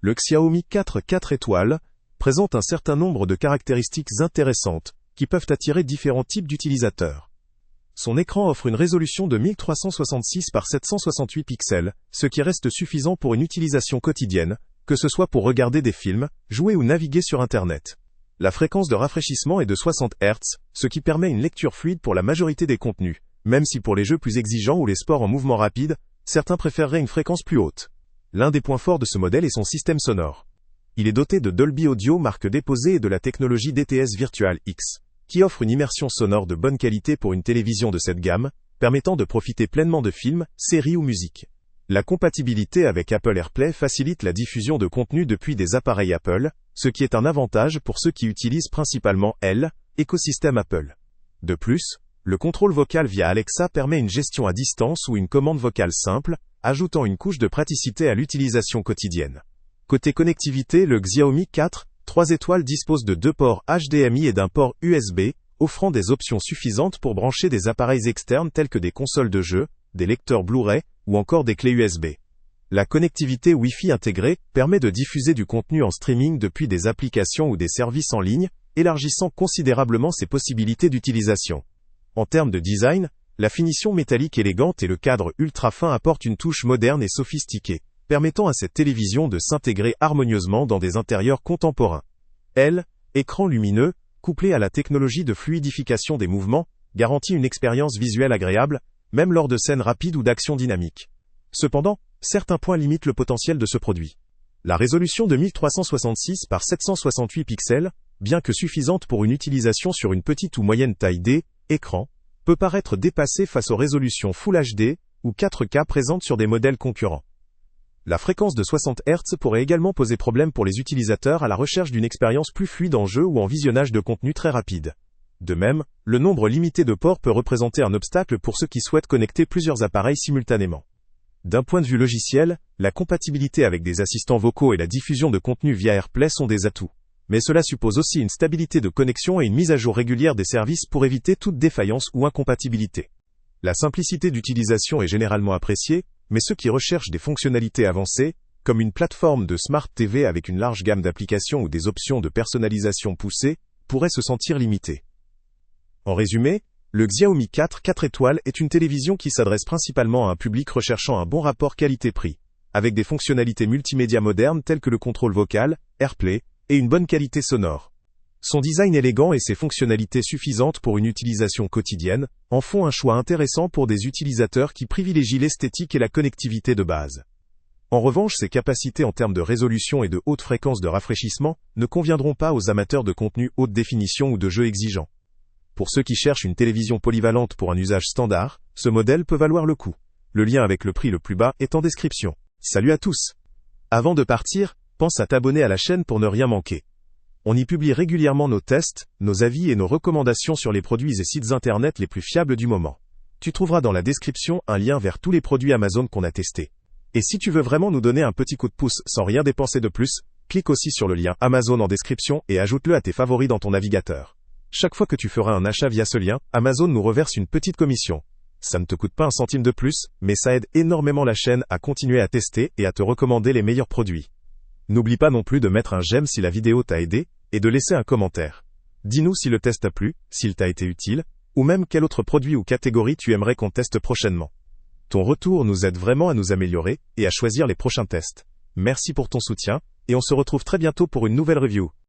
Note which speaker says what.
Speaker 1: Le Xiaomi 4 étoiles présente un certain nombre de caractéristiques intéressantes qui peuvent attirer différents types d'utilisateurs. Son écran offre une résolution de 1366 par 768 pixels, ce qui reste suffisant pour une utilisation quotidienne, que ce soit pour regarder des films, jouer ou naviguer sur Internet. La fréquence de rafraîchissement est de 60 Hz, ce qui permet une lecture fluide pour la majorité des contenus, même si pour les jeux plus exigeants ou les sports en mouvement rapide, certains préféreraient une fréquence plus haute. L'un des points forts de ce modèle est son système sonore. Il est doté de Dolby Audio marque déposée et de la technologie DTS Virtual X, qui offre une immersion sonore de bonne qualité pour une télévision de cette gamme, permettant de profiter pleinement de films, séries ou musique. La compatibilité avec Apple AirPlay facilite la diffusion de contenu depuis des appareils Apple, ce qui est un avantage pour ceux qui utilisent principalement l'écosystème Apple. De plus, le contrôle vocal via Alexa permet une gestion à distance ou une commande vocale simple, ajoutant une couche de praticité à l'utilisation quotidienne. Côté connectivité, le Xiaomi 3 étoiles dispose de 2 ports HDMI et d'un port USB, offrant des options suffisantes pour brancher des appareils externes tels que des consoles de jeux, des lecteurs Blu-ray, ou encore des clés USB. La connectivité Wi-Fi intégrée permet de diffuser du contenu en streaming depuis des applications ou des services en ligne, élargissant considérablement ses possibilités d'utilisation. En termes de design, la finition métallique élégante et le cadre ultra fin apportent une touche moderne et sophistiquée, permettant à cette télévision de s'intégrer harmonieusement dans des intérieurs contemporains. Écran lumineux, couplé à la technologie de fluidification des mouvements, garantit une expérience visuelle agréable, même lors de scènes rapides ou d'actions dynamiques. Cependant, certains points limitent le potentiel de ce produit. La résolution de 1366 par 768 pixels, bien que suffisante pour une utilisation sur une petite ou moyenne taille d'écran, peut paraître dépassée face aux résolutions Full HD ou 4K présentes sur des modèles concurrents. La fréquence de 60 Hz pourrait également poser problème pour les utilisateurs à la recherche d'une expérience plus fluide en jeu ou en visionnage de contenu très rapide. De même, le nombre limité de ports peut représenter un obstacle pour ceux qui souhaitent connecter plusieurs appareils simultanément. D'un point de vue logiciel, la compatibilité avec des assistants vocaux et la diffusion de contenu via AirPlay sont des atouts. Mais cela suppose aussi une stabilité de connexion et une mise à jour régulière des services pour éviter toute défaillance ou incompatibilité. La simplicité d'utilisation est généralement appréciée, mais ceux qui recherchent des fonctionnalités avancées, comme une plateforme de Smart TV avec une large gamme d'applications ou des options de personnalisation poussées, pourraient se sentir limités. En résumé, le Xiaomi 4 étoiles est une télévision qui s'adresse principalement à un public recherchant un bon rapport qualité-prix, avec des fonctionnalités multimédia modernes telles que le contrôle vocal, AirPlay, et une bonne qualité sonore. Son design élégant et ses fonctionnalités suffisantes pour une utilisation quotidienne en font un choix intéressant pour des utilisateurs qui privilégient l'esthétique et la connectivité de base. En revanche, ses capacités en termes de résolution et de haute fréquence de rafraîchissement ne conviendront pas aux amateurs de contenu haute définition ou de jeux exigeants. Pour ceux qui cherchent une télévision polyvalente pour un usage standard, ce modèle peut valoir le coup. Le lien avec le prix le plus bas est en description. Salut à tous! Avant de partir, pense à t'abonner à la chaîne pour ne rien manquer. On y publie régulièrement nos tests, nos avis et nos recommandations sur les produits et sites internet les plus fiables du moment. Tu trouveras dans la description un lien vers tous les produits Amazon qu'on a testés. Et si tu veux vraiment nous donner un petit coup de pouce sans rien dépenser de plus, clique aussi sur le lien Amazon en description et ajoute-le à tes favoris dans ton navigateur. Chaque fois que tu feras un achat via ce lien, Amazon nous reverse une petite commission. Ça ne te coûte pas un centime de plus, mais ça aide énormément la chaîne à continuer à tester et à te recommander les meilleurs produits. N'oublie pas non plus de mettre un j'aime si la vidéo t'a aidé, et de laisser un commentaire. Dis-nous si le test t'a plu, s'il t'a été utile, ou même quel autre produit ou catégorie tu aimerais qu'on teste prochainement. Ton retour nous aide vraiment à nous améliorer, et à choisir les prochains tests. Merci pour ton soutien, et on se retrouve très bientôt pour une nouvelle review.